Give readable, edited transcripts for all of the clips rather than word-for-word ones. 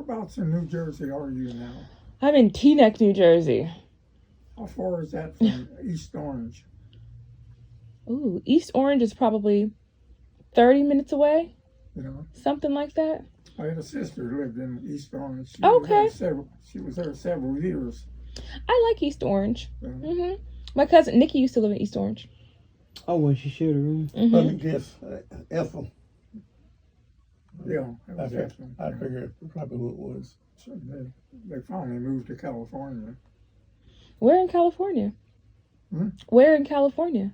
Whereabouts in New Jersey are you now? I'm in Teaneck, New Jersey. How far is that from East Orange? Ooh, East Orange is probably 30 minutes away. You know, Something like that. I had a sister who lived in East Orange. Okay. She was there several years. I like East Orange. Yeah. My cousin Nikki used to live in East Orange. Oh, when she shared a room. Let me guess, Ethel. Yeah, it was Ethel. I figured probably who it was. So they finally moved to California. Where in California? Hmm? Where in California?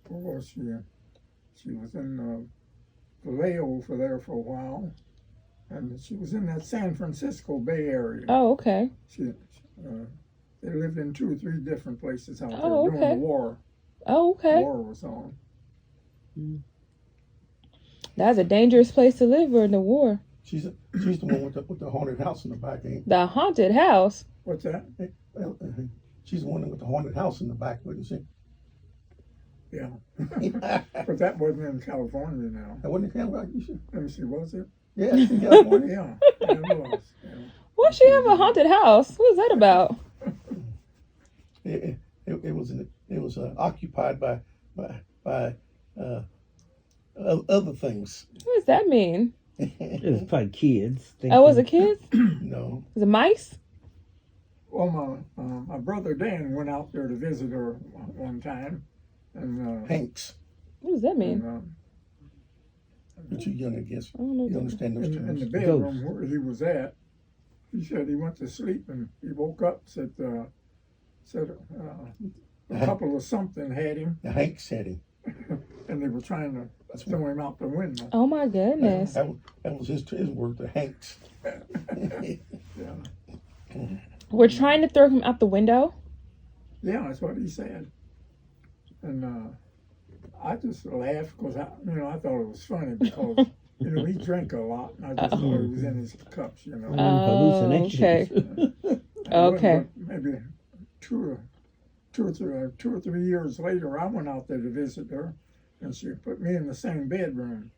Where was she? She was in Vallejo for there for a while, and she was in that San Francisco Bay Area. Oh, okay. They lived in 2 or 3 different places out there Oh, during the war. Oh, okay. The war was on. That's a dangerous place to live during the war. She's the one with the haunted house in the back, ain't The haunted house. What's that? She's the one with the haunted house in the back, wasn't she? Yeah. But that wasn't in California now. That wasn't in California. Let me see, was it? Yeah, in California. Yeah, it was. Yeah. Why she have a haunted house? What is that about? It was occupied by other things. What does that mean? It was probably kids. Oh, was it kids? No. Was it mice? Well, my brother Dan went out there to visit her one time, and Hanks. What does that mean? You're too young, I guess. I don't know. You understand those in terms. the bedroom where he was at, he said he went to sleep and he woke up, said a couple of something had him, The Hanks had him. and they were trying to throw him out the window. Oh my goodness. That was his word, the Hanks. Yeah. We're trying to throw him out the window? Yeah, that's what he said. And I just laughed because I thought it was funny because he drank a lot, and I just thought it was in his cups, Hallucinations. Okay. Maybe two or 3 years later, I went out there to visit her, and she put me in the same bedroom.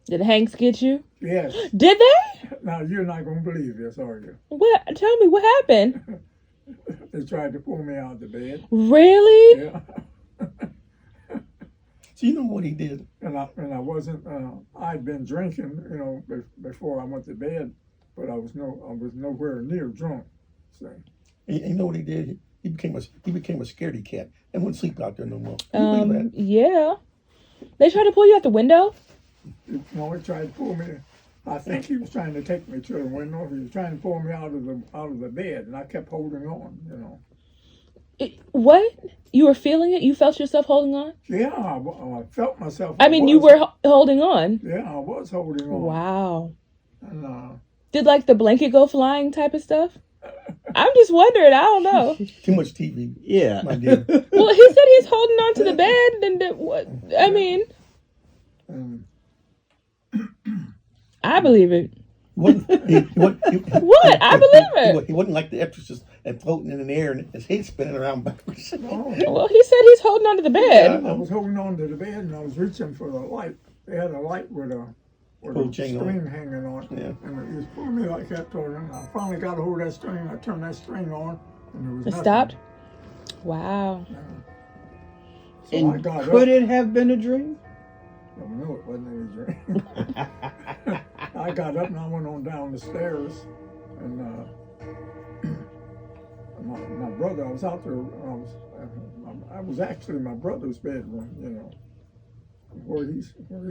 Did Hanks get you? Yes. Did they? Now you're not gonna believe this, are you? What? Tell me what happened. They tried to pull me out of the bed. Really? Yeah. So you know what he did? And I wasn't. I'd been drinking, before I went to bed, but I was nowhere near drunk. So. And you know what he did? He became a scaredy cat and wouldn't sleep out there no more. Can you believe that? Yeah. They tried to pull you out the window? No, he tried to pull me. I think he was trying to take me to the window. He was trying to pull me out of the bed, and I kept holding on. What? You were feeling it? You felt yourself holding on? Yeah, I felt myself. You were holding on? Yeah, I was holding on. Wow. And, did the blanket go flying type of stuff? I'm just wondering. I don't know. Too much TV. Yeah. My dear. Well, he said he's holding on to the bed, and what? I mean, I believe it. What? I believe it. He wasn't like the exorcist and floating in the air and his head spinning around backwards. no, Well, he said he's holding on to the bed. I was holding on to the bed, and I was reaching for the light. They had a light with a chain string hanging on it. Yeah. And it was pulling me like that toward him. I finally got a hold of that string. I turned that string on, and there was It nothing. stopped? Wow. So I And got could up. it have been a dream? No, it wasn't any dream. I got up and I went on down the stairs, and my brother, I was out there. I was actually in my brother's bedroom, where he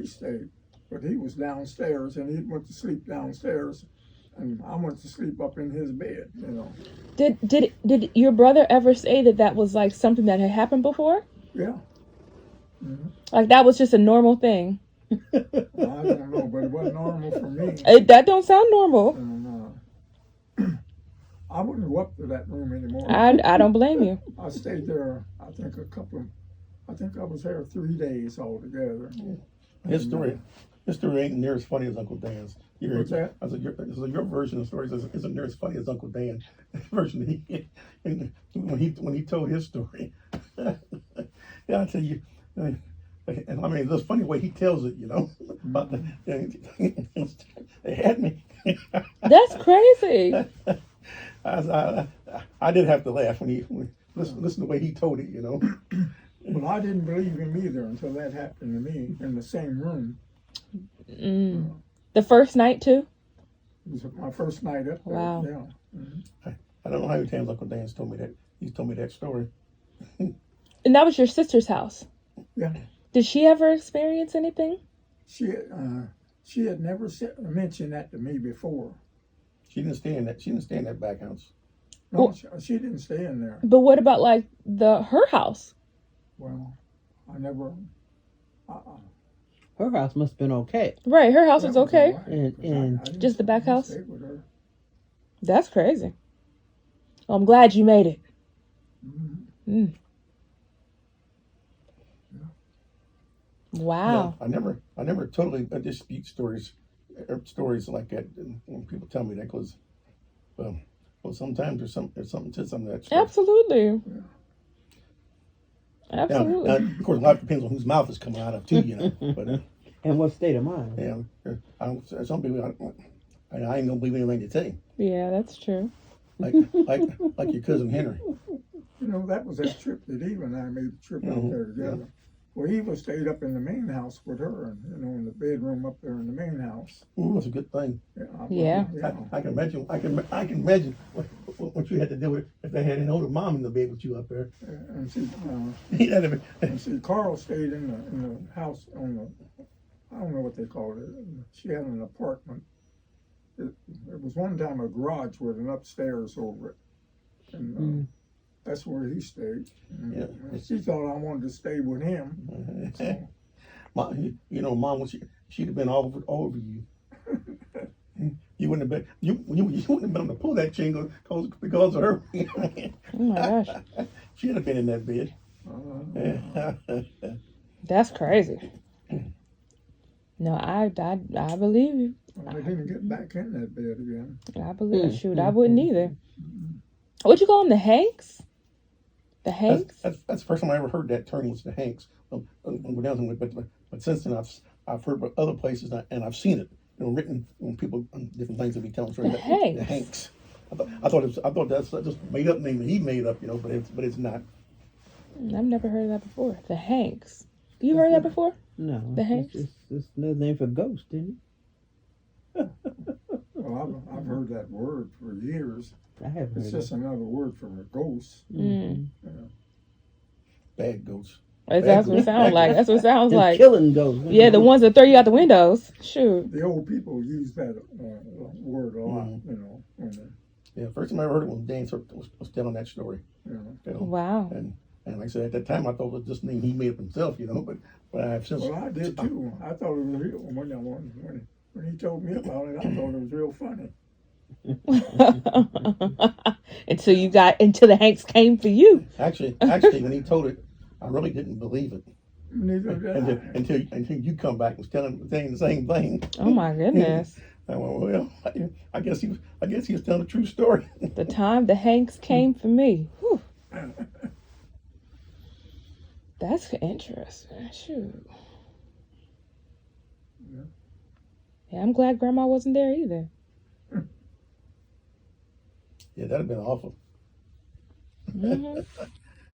stayed, but he was downstairs, and he went to sleep downstairs, and I went to sleep up in his bed. Did your brother ever say that was like something that had happened before? Yeah. Mm-hmm. Like that was just a normal thing? I don't know, but it wasn't normal for me. That don't sound normal. And, I wouldn't go up to that room anymore. I don't blame you. I stayed there, I think I was there 3 days altogether. His story ain't near as funny as Uncle Dan's. What's that? I said, your version of the story isn't near as funny as Uncle Dan's version. When he told his story, yeah, I tell you, and I mean, the funny way he tells it, about they had me. That's crazy. I did have to laugh when listen to the way he told it, you know. Well, I didn't believe him either until that happened to me in the same room. The first night too? It was my first night up there. Wow. Yeah. I don't know how many times Uncle Dan's told me that. He's told me that story. And that was your sister's house. Yeah. Did she ever experience anything? She had never mentioned that to me before. She didn't stay in that. She didn't stay in that back house. No, Well- she didn't stay in there. But what about like her house? Well, I never. Her house must have been okay. Right, her house That was okay. all right, And- 'cause and I didn't- just the back I didn't house? stay with her. That's crazy. Well, I'm glad you made it. Mhm. Wow. I never totally dispute stories like that when people tell me that, because well, sometimes there's something to some of that stuff. Absolutely. Now, Absolutely. of course, a lot depends on whose mouth it's coming out of too, you know. But And what state of mind? yeah, some people I ain't gonna believe anything they say. Yeah, that's true. Like your cousin Henry. You know, that was that trip that Eva and I made the trip Mhm, out there together. Well, Eva stayed up in the main house with her, and in the bedroom up there in the main house. Ooh, that's a good thing. Yeah. I can imagine. I can imagine what you had to deal with if they had an older mom in the bed with you up there. And she, That'd be- Carl stayed in the house on the, I don't know what they call it. She had an apartment. It was one time a garage with an upstairs over it, and that's where he stayed. Yeah. And she thought I wanted to stay with him. So, Mom, Mom, she'd have been all over you. You wouldn't have been you wouldn't have been able to pull that chain because of her. Oh my gosh. She'd have been in that bed. That's crazy. No, I believe you. I didn't get back in that bed again. I believe Shoot, I wouldn't either. What'd you call them? The Hanks? The Hanks? That's the first time I ever heard that term was the Hanks. But since then I've heard about other places and I've seen it. Written when people different things that be telling stories. The Hanks. The Hanks. I thought that's just a made up name that he made up, but it's not. I've never heard of that before. The Hanks. You heard that before? No. The Hanks? It's another name for ghost, isn't Well, I've heard that word for years. it? I haven't It's heard just another word for a ghost. Bad ghosts. That's what it sounds like. That's what it sounds Them like. killing ghosts. Yeah, the ones that throw you out the windows. Shoot. The old people use that word a lot, when they, Yeah, first time I ever heard it when Dan was telling that story. Wow. And like I said, at that time I thought it was just a name he made up himself, but I have since. Well, I did too. I thought it was real when he told me about it. I thought it was real funny. Until the Hanks came for you. Actually, when he told it, I really didn't believe it Neither did I. until you come back and was saying the same thing. Oh my goodness. I went, well, I guess he was telling a true story. The time the Hanks came for me. Whew. That's interesting. Shoot. Yeah, I'm glad Grandma wasn't there either. Yeah, that'd have been awful.